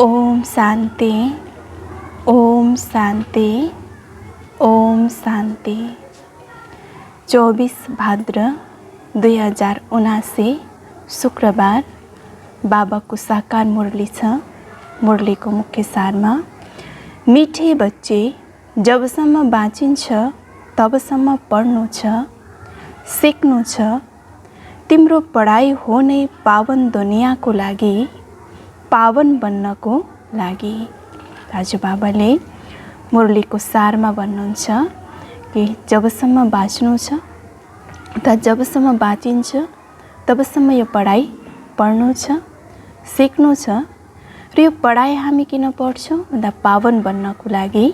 ओम शांति, ओम शांति, ओम शांति। 24 भाद्र 2079 शुक्रबार बाबाको साकार मुरली छ। मुरलीको मुख्य सारमा मिठे बच्चे, जबसम्म बाँचिन्छ तबसम्म पढ्नु छ, सिक्नु छ। तिम्रो पढाइ हो नै पावन दुनियाँको लागि, पावन बन्नको लागि। आज बाबाले मुरलीको सारमा भन्नुहुन्छ कि जबसम्म बाँच्नु छ अथवा जबसम्म बाँचिन्छ तबसम्म यो पढाइ पढ्नु छ, सिक्नु छ। र यो पढाइ हामी किन पढ्छौँ भन्दा पावन बन्नको लागि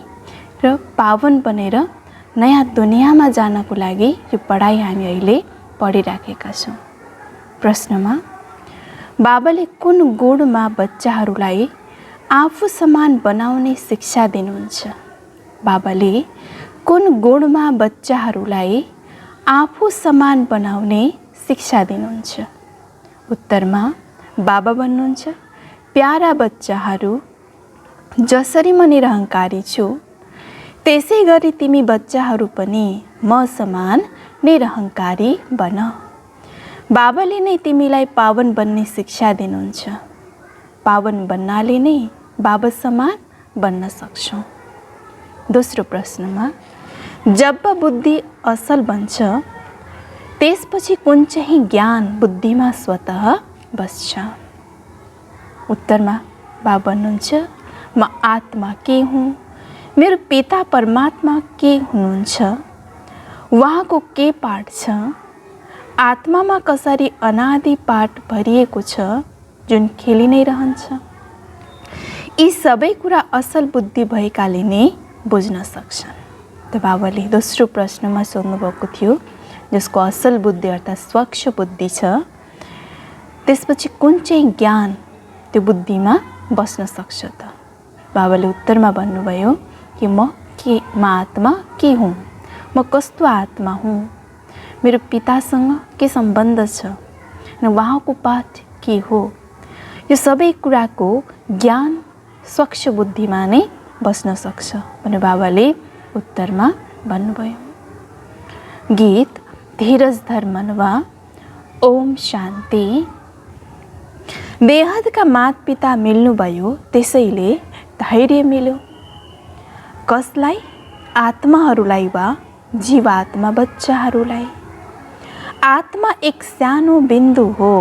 र पावन बनेर नयाँ दुनियाँमा जानको लागि यो पढाइ हामी अहिले पढिराखेका छौँ। प्रश्नमा बाबाले कुन गुणमा बच्चाहरूलाई आफू समान बनाउने शिक्षा दिनुहुन्छ? बाबाले कुन गुणमा बच्चाहरूलाई आफू समान बनाउने शिक्षा दिनुहुन्छ? उत्तरमा बाबा भन्नुहुन्छ, प्यारा बच्चाहरू, जसरी म निरहङ्कारी छु त्यसै गरी तिमी बच्चाहरू पनि म समान निरहङ्कारी बन। बाबाले नै तिमीलाई पावन बन्ने शिक्षा दिनुहुन्छ। पावन बन्नाले नै बाबा समान बन्न सक्छौँ। दोस्रो प्रश्नमा जब बुद्धि असल बन्छ त्यसपछि कुन चाहिँ ज्ञान बुद्धिमा स्वतः बस्छ? उत्तरमा बाबा भन्नुहुन्छ, म आत्मा के हुँ, मेरो पिता परमात्मा के हुनुहुन्छ, उहाँको के पाठ छ, आत्मामा कसरी अनादि पाठ भरिएको छ जुन खेलि नै रहन्छ। यी सबै कुरा असल बुद्धि भएकाले नै बुझ्न सक्छन्। त बाबाले दोस्रो प्रश्नमा सोध्नुभएको थियो, जसको असल बुद्धि अर्थात् स्वच्छ बुद्धि छ, त्यसपछि कुन चाहिँ ज्ञान त्यो बुद्धिमा बस्न सक्छ त? बाबाले उत्तरमा भन्नुभयो कि म आत्मा के हुँ, म कस्तो आत्मा हुँ, मेरो पितासँग के सम्बन्ध छ र उहाँको पाठ के हो। यो सबै कुराको ज्ञान स्वच्छ बुद्धिमा नै बस्न सक्छ भनेर बाबाले उत्तरमा भन्नुभयो। गीत धीरज धर्मनवा। ओम शान्ति। बेहदका मातपिता मिल्नुभयो त्यसैले धैर्य मिल्यो। कसलाई? आत्माहरूलाई वा जीवात्मा बच्चाहरूलाई। आत्मा एक सानो बिन्दु हो।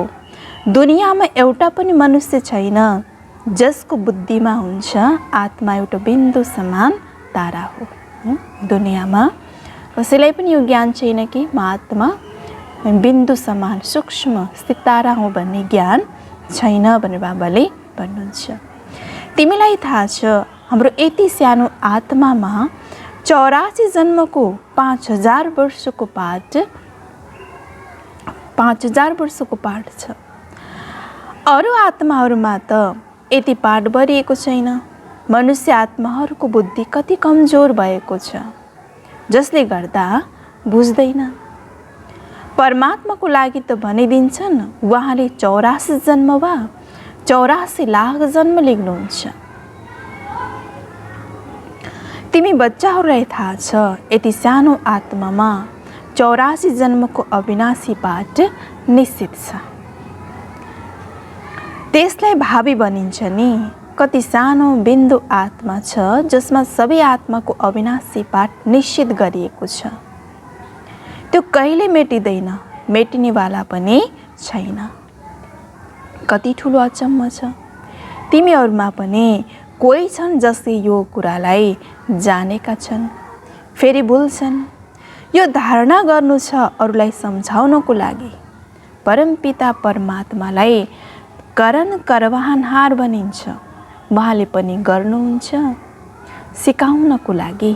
दुनियाँमा एउटा पनि मनुष्य छैन जसको बुद्धिमा हुन्छ आत्मा एउटा बिन्दु समान तारा हो। दुनियाँमा कसैलाई पनि यो ज्ञान छैन कि म आत्मा बिन्दु समान सूक्ष्म सितारा हो भन्ने ज्ञान छैन भनेर बाबाले भन्नुहुन्छ। तिमीलाई थाहा छ हाम्रो यति सानो आत्मामा 84 जन्मको 5000 वर्षको पाठ 5000 वर्षको पाठ छ। अरू आत्माहरूमा त यति पाठ भरिएको छैन। मनुष्य आत्माहरूको बुद्धि कति कमजोर भएको छ जसले गर्दा बुझ्दैन। परमात्माको लागि त भनिदिन्छन् उहाँले 84 जन्म वा 84 लाख जन्म लिनुहुन्छ। तिमी बच्चाहरूलाई थाहा छ यति सानो आत्मामा 84 जन्मको अविनाशी पाठ निश्चित छ। त्यसलाई भावी भनिन्छ नि। कति सानो बिन्दु आत्मा छ जसमा सबै आत्माको अविनाशी पाठ निश्चित गरिएको छ। त्यो कहिले मेटिँदैन, मेटिनेवाला पनि छैन। कति ठुलो अचम्म छ। तिमीहरूमा पनि कोही छन् जसले यो कुरालाई जानेका छन्, फेरि भुल्छन्। यो धारणा गर्नु छ अरूलाई सम्झाउनको लागि। परमपिता परमात्मालाई करण करवाहनहार भनिन्छ। उहाँले पनि गर्नुहुन्छ सिकाउनको लागि।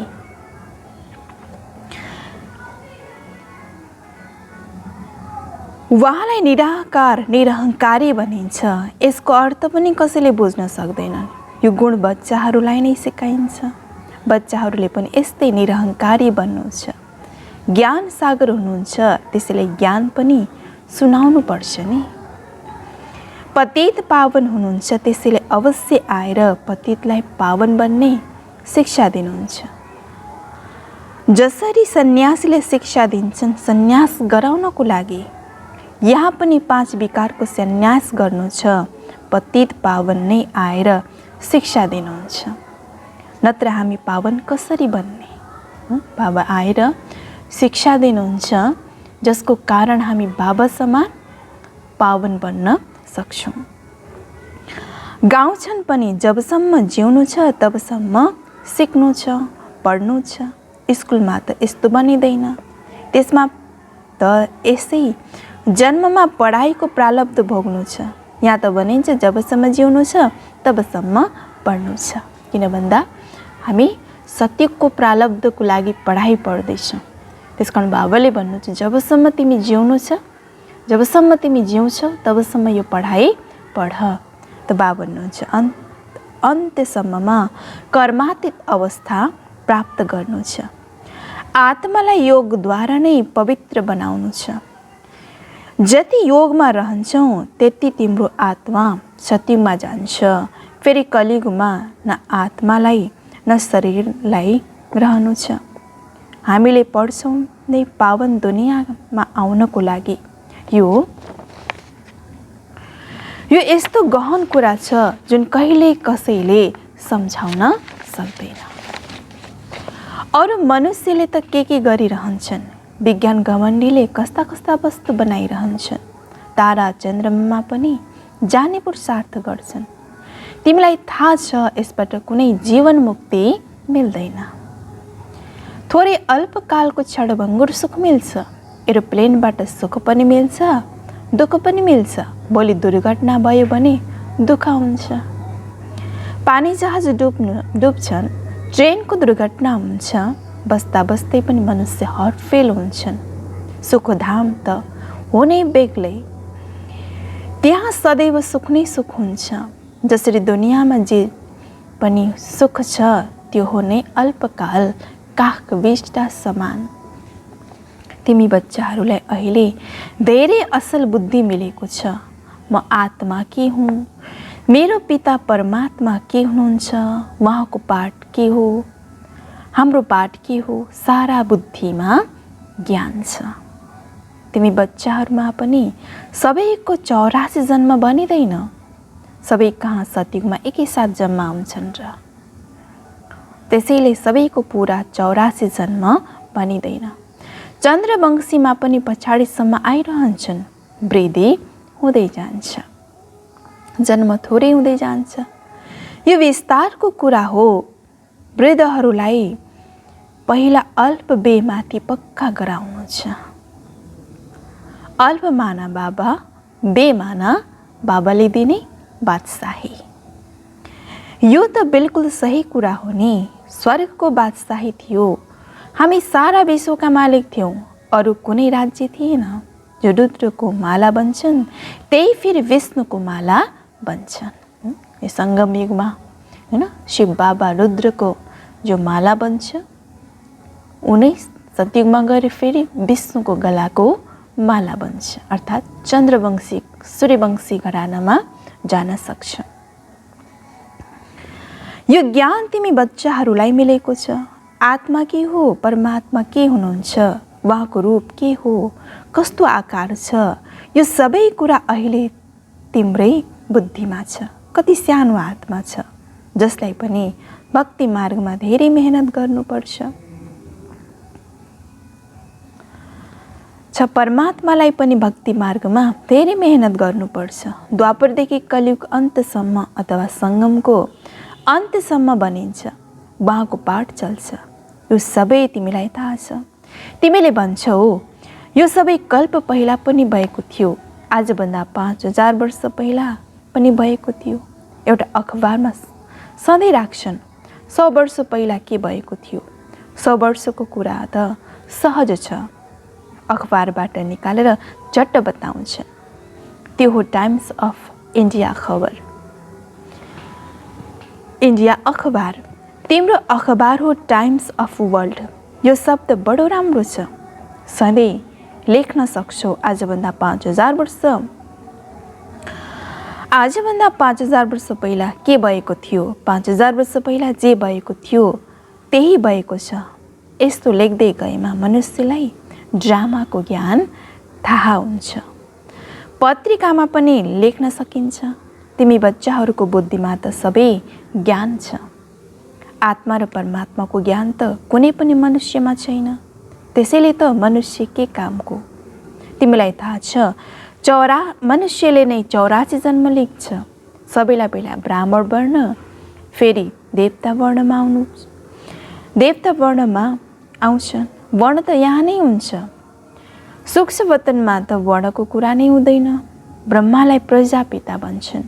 उहाँलाई निराकार निरहङ्कारी भनिन्छ। यसको अर्थ पनि कसैले बुझ्न सक्दैनन्। यो गुण बच्चाहरूलाई नै सिकाइन्छ। बच्चाहरूले पनि यस्तै निरहङ्कारी बन्नुहुन्छ। ज्ञान सागर हुनुहुन्छ, त्यसैले ज्ञान पनि सुनाउनु पर्छ नि। पतित पावन हुनुहुन्छ, त्यसैले अवश्य आएर पतितलाई पावन बन्ने शिक्षा दिनुहुन्छ। जसरी सन्यासीले शिक्षा दिन्छन् सन्यास गराउनको लागि, यहाँ पनि 5 विकारको सन्यास गर्नु छ, पतित पावन नै आएर शिक्षा दिनुहुन्छ। नत्र हामी पावन कसरी बन्ने? बाबा आएर शिक्षा दिनुहुन्छ, जसको कारण हामी बाबा समान पावन बन्न सक्छौँ। गाउँछन् पनि जबसम्म जिउनु छ तबसम्म सिक्नु छ, पढ्नु छ। स्कुलमा त यस्तो बनिँदैन, त्यसमा त यसै जन्ममा पढाइको प्रारब्ध भोग्नु छ। यहाँ त भनिन्छ जबसम्म जिउनु छ तबसम्म पढ्नु छ। किन भन्दा हामी सत्यको प्रारब्धको लागि पढाइ पढ्दैछौँ। त्यसकारण बाबाले भन्नुहुन्छ जबसम्म तिमी जिउनु छ, जबसम्म तिमी जिउँछौ तबसम्म यो पढाइ पढ। त बाबा भन्नुहुन्छ अन्त्यसम्ममा कर्मातीत अवस्था प्राप्त गर्नु छ। आत्मालाई योगद्वारा नै पवित्र बनाउनु छ। जति योगमा रहन्छौ त्यति तिम्रो आत्मा सत्यमा जान्छ। फेरि कलियुगमा न आत्मालाई न शरीरलाई रहनु छ। हामीले पढ्छौँ नै पावन दुनियाँमा आउनको लागि। यो यस्तो गहन कुरा छ जुन कहिले कसैले सम्झाउन सक्दैन। अरू मनुष्यले त के गरिरहन्छन्। विज्ञान घमण्डीले कस्ता कस्ता वस्तु बनाइरहन्छन्। तारा चन्द्रमा पनि जाने पुरुषार्थ गर्छन्। तिमीलाई थाहा छ यसबाट कुनै जीवन मुक्ति मिल्दैन। थोरै अल्पकालको क्षणभङ्गुर सुख मिल्छ। एरोप्लेनबाट सुख पनि मिल्छ, दुःख पनि मिल्छ। भोलि दुर्घटना भयो भने दुःख हुन्छ। पानी जहाज डुब्छन्, ट्रेनको दुर्घटना हुन्छ। बस्दा बस्दै पनि मनुष्य हर्टफेल हुन्छन्। सुखधाम त हो नै बेग्लै। त्यहाँ सदैव सुख नै सुख हुन्छ। जसरी दुनियाँमा जे पनि सुख छ त्यो हो नै अल्पकाल, काख बिस्टा समान। तिमी बच्चाहरूलाई अहिले धेरै असल बुद्धि मिलेको छ। म आत्मा के हुँ, मेरो पिता परमात्मा के हुनुहुन्छ, उहाँको पाठ के हो, हाम्रो पाठ के हो, सारा बुद्धिमा ज्ञान छ। तिमी बच्चाहरूमा पनि सबैको 84 जन्म बनिँदैन। सबै कहाँ सतयुगमा एकैसाथ जन्म आउँछन् र त्यसैले सबैको पुरा 84 जन्म बनिँदैन। चन्द्रवंशीमा पनि पछाडिसम्म आइरहन्छन्। वृद्धि हुँदै जान्छ, जन्म थोरै हुँदै जान्छ। यो विस्तारको कुरा हो। वृद्धहरूलाई पहिला अल्प बेमाथि पक्का गराउनु छ। अल्प माना बाबा, बेमाना बाबाले दिने बादशाही। यो त बिल्कुल सही कुरा हो नि। स्वर्गको बादशाही थियो। हामी सारा विश्वका मालिक थियौँ। अरू कुनै राज्य थिएन। जो रुद्रको माला बन्छन् त्यही फेरि विष्णुको माला बन्छन्। यो सङ्गम युगमा हैन, शिव बाबा रुद्रको जो माला बन्छ उनै सतयुगमा गएर फेरि विष्णुको गलाको माला बन्छ। अर्थात् चन्द्रवंशी सूर्यवंशी घरानामा जान सक्छ। यो ज्ञान तिमी बच्चाहरूलाई मिलेको छ। आत्मा के हो, परमात्मा के हुनुहुन्छ, उहाँको रूप के हो, कस्तो आकार छ, यो सबै कुरा अहिले तिम्रै बुद्धिमा छ। कति सानो आत्मा छ जसलाई पनि भक्ति मार्गमा धेरै मेहनत गर्नुपर्छ। परमात्मालाई पनि भक्ति मार्गमा धेरै मेहनत गर्नुपर्छ। द्वापरदेखि कलियुग अन्तसम्म अथवा सङ्गमको अन्तसम्म बनिन्छ। उहाँको पाठ चल्छ। यो सबै तिमीलाई थाहा छ। तिमीले भन्छौ यो सबै कल्प पहिला पनि भएको थियो। आजभन्दा 5000 वर्ष पहिला पनि भएको थियो। एउटा अखबारमा सधैँ राख्छन् 100 वर्ष पहिला के भएको थियो। 100 वर्षको कुरा त सहज छ। अखबारबाट निकालेर झट्ट बताउँछन्। त्यो हो टाइम्स अफ इन्डिया खबर। इन्डिया अखबार तिम्रो अखबार हो। टाइम्स अफ वर्ल्ड यो शब्द बडो राम्रो छ। सधैँ लेख्न सक्छौ। आजभन्दा 5000 वर्ष आजभन्दा 5000 वर्ष पहिला के भएको थियो, 5000 वर्ष पहिला जे भएको थियो त्यही भएको छ। यस्तो लेख्दै गएमा मनुष्यलाई ड्रामाको ज्ञान थाहा हुन्छ। पत्रिकामा पनि लेख्न सकिन्छ, तिमी बच्चाहरूको बुद्धिमा त सबै ज्ञान छ। आत्मा र परमात्माको ज्ञान त कुनै पनि मनुष्यमा छैन, त्यसैले त मनुष्य के कामको। तिमीलाई थाहा छ मनुष्यले नै 84 जन्म लिन्छ। सबैलाई पहिला ब्राह्मण वर्ण, फेरि देवता वर्णमा आउँछन्। वर्ण त यहाँ नै हुन्छ। सूक्ष्म वतनमा त वर्णको कुरा नै हुँदैन। ब्रह्मालाई प्रजापिता भन्छन्,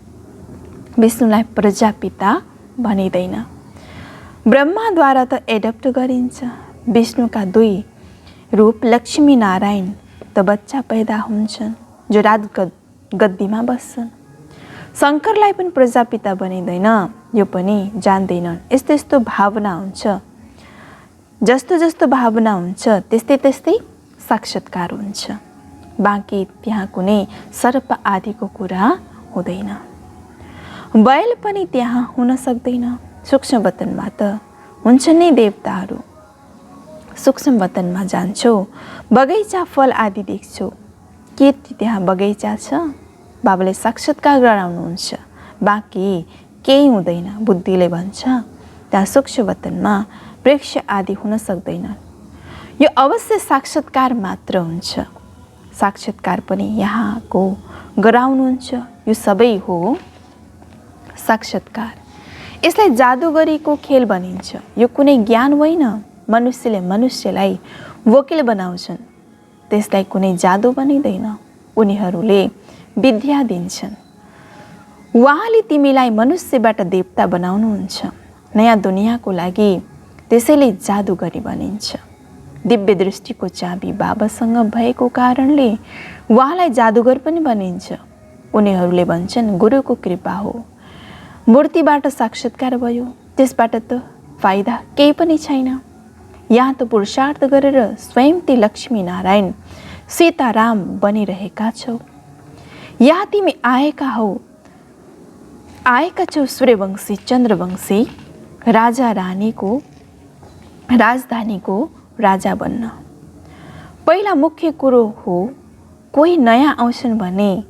विष्णुलाई प्रजापिता भनिँदैन। ब्रह्माद्वारा त एडप्ट गरिन्छ। विष्णुका 2 रूप लक्ष्मी नारायण त बच्चा पैदा हुन्छन् जो रात गद्दीमा बस्छन्। शङ्करलाई पनि प्रजापिता बनिँदैन, यो पनि जान्दैनन्। यस्तो यस्तो भावना हुन्छ, जस्तो जस्तो भावना हुन्छ त्यस्तै त्यस्तै साक्षात्कार हुन्छ। बाँकी त्यहाँ कुनै सर्प आदिको कुरा हुँदैन। बैल पनि त्यहाँ हुन सक्दैन। सूक्ष्म वतनमा त हुन्छ नै देवताहरू। सूक्ष्म वतनमा जान्छौ, बगैँचा फल आदि देख्छौ, के त्यहाँ बगैँचा छ? बाबाले साक्षात्कार गराउनुहुन्छ, बाँकी केही हुँदैन। बुद्धिले भन्छ त्यहाँ सूक्ष्म वतनमा वृक्ष आदि हुन सक्दैनन्। यो अवश्य साक्षात्कार मात्र हुन्छ। साक्षात्कार पनि यहाँको गराउनुहुन्छ। यो सबै हो साक्षात्कार। यसलाई जादुगरीको खेल भनिन्छ। यो कुनै ज्ञान होइन। मनुष्यले मनुष्यलाई वकिल बनाउँछन्, त्यसलाई कुनै जादु बनिँदैन। उनीहरूले विद्या दिन्छन्। उहाँले तिमीलाई मनुष्यबाट देवता बनाउनुहुन्छ, नयाँ दुनियाँको लागि। त्यसैले जादुगरी भनिन्छ। दिव्य दृष्टिको चाबी बाबासँग भएको कारणले उहाँलाई जादुगर पनि भनिन्छ। उनीहरूले भन्छन् गुरुको कृपा हो। मूर्तिबाट साक्षात्कार भयो, त्यसबाट त फाइदा केही पनि छैन। यहाँ त पुरुषार्थ गरेर स्वयं ती लक्ष्मी नारायण सीताराम बनिरहेका छौ। यहाँ तिमी आएका छौ सूर्यवंशी चन्द्रवंशी राजा रानीको राजधानीको राजा बन्न। पहिला मुख्य कुरो हो, कोही नयाँ आउँछन् भने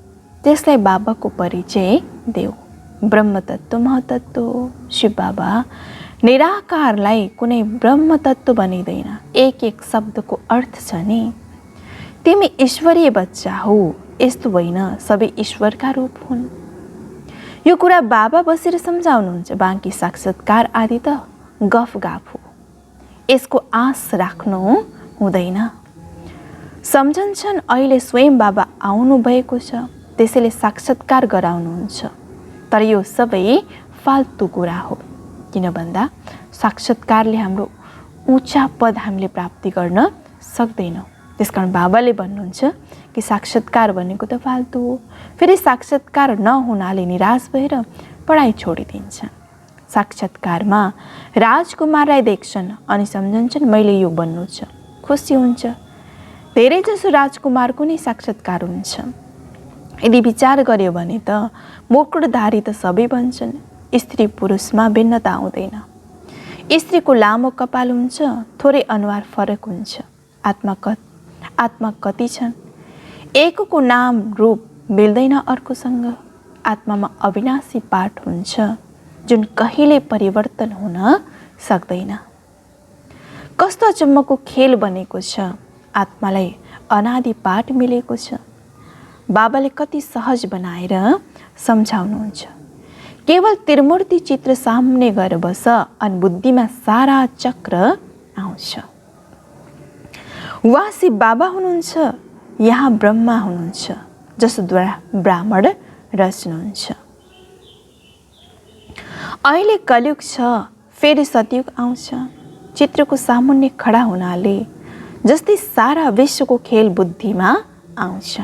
त्यसलाई बाबाको परिचय देऊ। ब्रह्म तत्त्व महतत्त्व शिव बाबा निराकारलाई कुनै ब्रह्म तत्त्व बनिँदैन। एक एक शब्दको अर्थ छ नि। तिमी ईश्वरीय बच्चा हो, यस्तो होइन सबै ईश्वरका रूप हुन्। यो कुरा बाबा बसेर सम्झाउनुहुन्छ। बाँकी साक्षात्कार आदि त गफ हो। यसको आश राख्नु हुँदैन। सम्झन्छन् अहिले स्वयं बाबा आउनु भएको छ, त्यसैले साक्षात्कार गराउनुहुन्छ। तर यो सबै फाल्तु कुरा हो। किन भन्दा साक्षात्कारले हाम्रो ऊँचा पद हामीले प्राप्ति गर्न सक्दैनौँ। त्यसकारण बाबाले भन्नुहुन्छ कि साक्षात्कार भनेको त फाल्तु हो। फेरि साक्षात्कार नहुनाले निराश भएर पढाइ छोडिदिन्छन्। साक्षात्कारमा राजकुमारलाई देख्छन् अनि सम्झन्छन् मैले यो बन्नु छ, खुसी हुन्छ। धेरैजसो राजकुमारको नै साक्षात्कार हुन्छ। यदि विचार गर्यो भने त मुकुटधारी त सबै भन्छन्। स्त्री पुरुषमा भिन्नता आउँदैन। स्त्रीको लामो कपाल हुन्छ, थोरै अनुहार फरक हुन्छ। आत्मा कति छन्? एकको नाम रूप मिल्दैन अर्कोसँग। आत्मामा अविनाशी पाठ हुन्छ जुन कहिले परिवर्तन हुन सक्दैन। कस्तो अचम्मको खेल बनेको छ। आत्मालाई अनादि पाठ मिलेको छ। बाबाले कति सहज बनाएर सम्झाउनुहुन्छ। केवल त्रिमूर्ति चित्र सामने गएर बस अनि बुद्धिमा सारा चक्र आउँछ। उहाँ शिव बाबा हुनुहुन्छ, यहाँ ब्रह्मा हुनुहुन्छ जसद्वारा ब्राह्मण रच्नुहुन्छ। अहिले कलियुग छ, फेरि सतयुग आउँछ। चित्रको सामुन्ने खडा हुनाले जस्तै सारा विश्वको खेल बुद्धिमा आउँछ।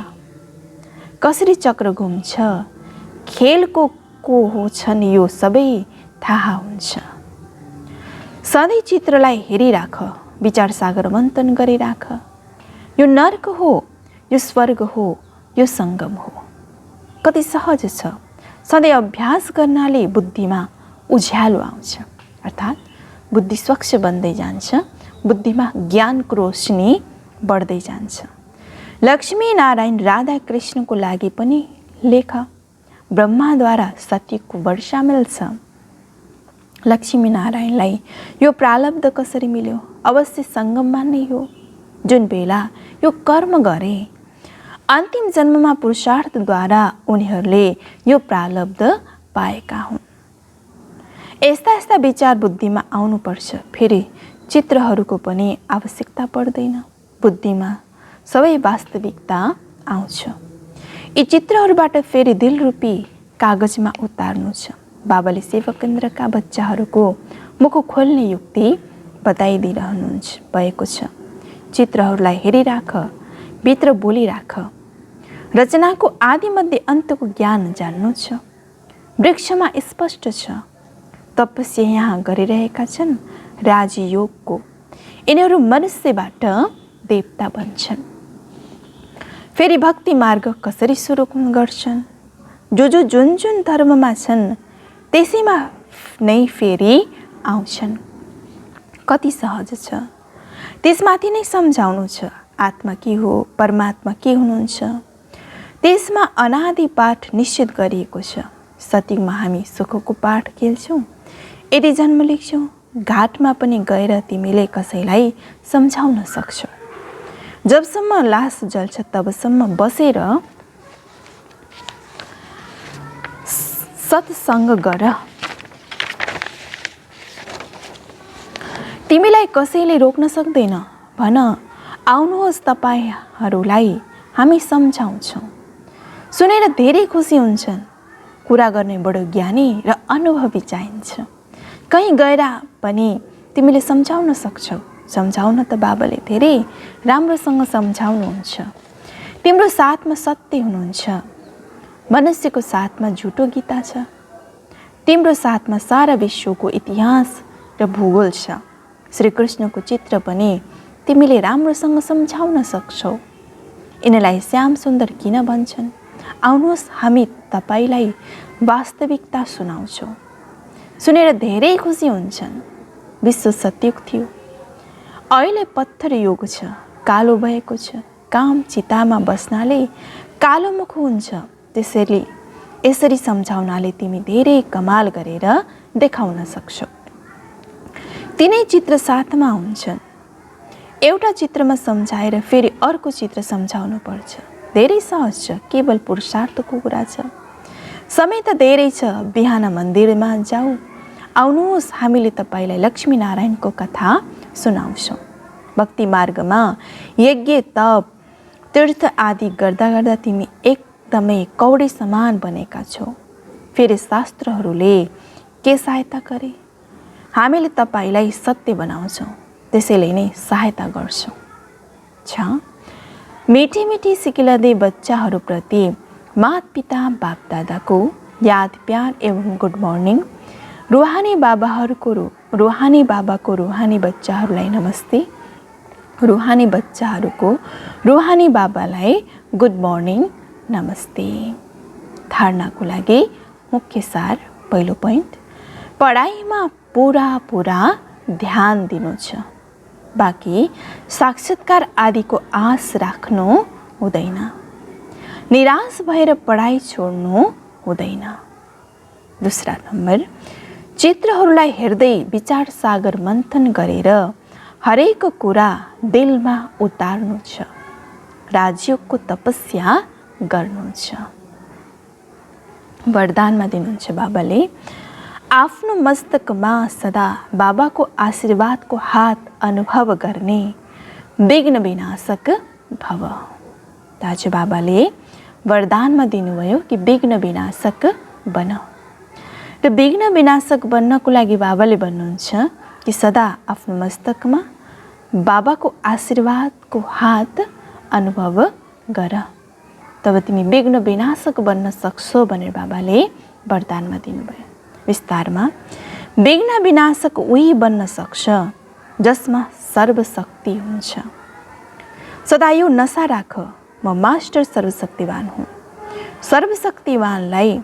कसरी चक्र घुम्छ, खेलको को हो छन् यो सबै थाहा हुन्छ। सधैँ चित्रलाई हेरिराख, विचार सागर मन्थन गरिराख। यो नर्क हो, यो स्वर्ग हो, यो सङ्गम हो। कति सहज छ। सधैँ अभ्यास गर्नाले बुद्धिमा उज्यालो आउँछ, अर्थात् बुद्धि स्वच्छ बन्दै जान्छ, बुद्धिमा ज्ञानको रोशनी बढ्दै जान्छ। लक्ष्मी नारायण राधा कृष्णको लागि पनि लेख। ब्रह्माद्वारा सत्यको वर्षा मिल्छ। लक्ष्मी नारायणलाई यो प्रारब्ध कसरी मिल्यो? अवश्य सङ्गममा नै हो। जुन बेला यो कर्म गरे, अन्तिम जन्ममा पुरुषार्थद्वारा उनीहरूले यो प्रारब्ध पाएका हुन्। यस्ता यस्ता विचार बुद्धिमा आउनुपर्छ। फेरि चित्रहरूको पनि आवश्यकता पर्दैन। बुद्धिमा सबै वास्तविकता आउँछ। यी चित्रहरूबाट फेरि दिलरूपी कागजमा उतार्नु छ। बाबाले सेवाकेन्द्रका बच्चाहरूको मुख खोल्ने युक्ति बताइदिइरहनुहुन्छ भएको छ। चित्रहरूलाई हेरिराख, भित्र बोलिराख। रचनाको आदिमध्ये अन्तको ज्ञान जान्नु छ। वृक्षमा स्पष्ट छ, तपस्या यहाँ गरिरहेका छन् राजयोगको। यिनीहरू मनुष्यबाट देवता बन्छन्। फेरि भक्ति मार्ग कसरी सुरु गर्छन्? जुन जुन धर्ममा छन् त्यसैमा नै फेरि आउँछन्। कति सहज छ। त्यसमाथि नै सम्झाउनु छ। आत्मा के हो, परमात्मा के हुनुहुन्छ, त्यसमा अनादि पाठ निश्चित गरिएको छ। सत्यमा हामी सुखको पाठ खेल्छौँ। यदि जन्म लिन्छौँ, घाटमा पनि गएर तिमीले कसैलाई सम्झाउन सक्छौ। जबसम्म लास जल्छ तबसम्म बसेर सत्सङ्ग गर। तिमीलाई कसैले रोक्न सक्दैन। भन, आउनुहोस्, तपाईँहरूलाई हामी सम्झाउँछौँ। सुनेर धेरै खुसी हुन्छन्। कुरा गर्ने बडो ज्ञानी र अनुभवी चाहिन्छ। कहीँ गएर पनि तिमीले सम्झाउन सक्छौ। सम्झाउन त बाबाले धेरै राम्रोसँग सम्झाउनुहुन्छ। तिम्रो साथमा सत्य हुनुहुन्छ। मनुष्यको साथमा झुटो गीता छ। तिम्रो साथमा सारा विश्वको इतिहास र भूगोल छ। श्रीकृष्णको चित्र पनि तिमीले राम्रोसँग सम्झाउन सक्छौ। यिनीलाई श्याम सुन्दर किन भन्छन्? आउनुहोस्, हामी तपाईँलाई वास्तविकता सुनाउँछौँ। सुनेर धेरै खुसी हुन्छन्। विश्व सत्युग थियो, अहिले पत्थर युग छ, कालो भएको छ। काम चितामा बस्नाले कालो मुख हुन्छ। त्यसैले यसरी सम्झाउनाले तिमी धेरै कमाल गरेर देखाउन सक्छौ। तिनै चित्र साथमा हुन्छन्। एउटा चित्रमा सम्झाएर फेरि अर्को चित्र सम्झाउनु पर्छ। धेरै सहज छ, केवल पुरुषार्थको कुरा छ। समय त धेरै छ। बिहान मन्दिरमा जाऊ। आउनुहोस्, हामीले तपाईँलाई लक्ष्मी नारायणको कथा सुनाउँछौँ। भक्ति मार्गमा यज्ञ, तप, तीर्थ आदि गर्दा गर्दा तिमी एकदमै कौडी समान बनेका छौ। फेरि शास्त्रहरूले के सहायता गरे? हामीले तपाईँलाई सत्य बनाउँछौँ, त्यसैले नै सहायता गर्छौँ। मिठी मिठी सिकिलदै बच्चाहरूप्रति माता पिता बाप दादाको याद प्यार एवं गुड मर्निङ। रुहानी बाबाको रुहानी बच्चाहरूलाई नमस्ते। रुहानी बच्चाहरूको रुहानी बाबालाई गुड मर्निङ नमस्ते। धारणाको लागि मुख्य सार। पहिलो पोइन्ट, पढाइमा पुरा ध्यान दिनु छ। बाँकी साक्षात्कार आदिको आश राख्नु हुँदैन। निराश भएर पढाइ छोड्नु हुँदैन। दोस्रो नम्बर, चित्रहरूलाई हेर्दै विचार सागर मन्थन गरेर हरेक कुरा दिलमा उतार्नु छ। राजयोगको तपस्या गर्नु छ। वरदानमा दिनुहुन्छ बाबाले, आफ्नो मस्तकमा सदा बाबाको आशीर्वादको हात अनुभव गर्ने विघ्न विनाशक भव। दाजु बाबाले वरदानमा दिनुभयो कि विघ्न विनाशक बन। र विघ्न विनाशक बन्नको लागि बाबाले भन्नुहुन्छ कि सदा आफ्नो मस्तकमा बाबाको आशीर्वादको हात अनुभव गर, तब तिमी विघ्न विनाशक बन्न सक्छौ भनेर बाबाले वरदानमा दिनुभयो। विस्तारमा, विघ्न विनाशक उही बन्न सक्छ जसमा सर्वशक्ति हुन्छ। सदा यो नशा राख, म मास्टर सर्वशक्तिवान हुँ। सर्वशक्तिवानलाई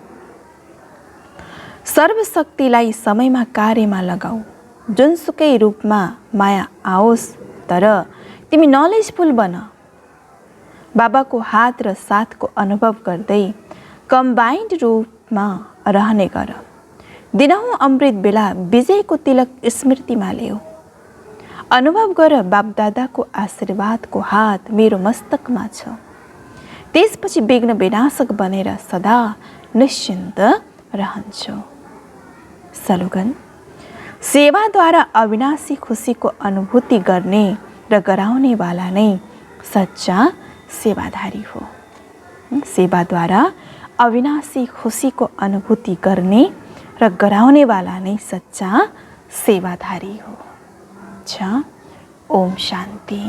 सर्वशक्तिलाई समयमा कार्यमा लगाऊ। जुनसुकै रूपमा माया आओस्, तर तिमी नलेजफुल बन। बाबाको हात र साथको अनुभव गर्दै कम्बाइन्ड रूपमा रहने गर। दिनहुँ अमृत बेला विजयको तिलक स्मृतिमा ल्याऊ। अनुभव गर बापदादाको आशीर्वादको हात मेरो मस्तकमा छ। त्यसपछि विघ्न विनाशक बनेर सदा निश्चिन्त रहन्छु। स्लोगन: सेवाद्वारा अविनाशी खुसीको अनुभूति गर्ने र गराउनेवाला नै सच्चा सेवाधारी हो। सेवाद्वारा अविनाशी खुसीको अनुभूति गर्ने र गराउनेवाला नै सच्चा सेवाधारी हो। ओम शान्ति।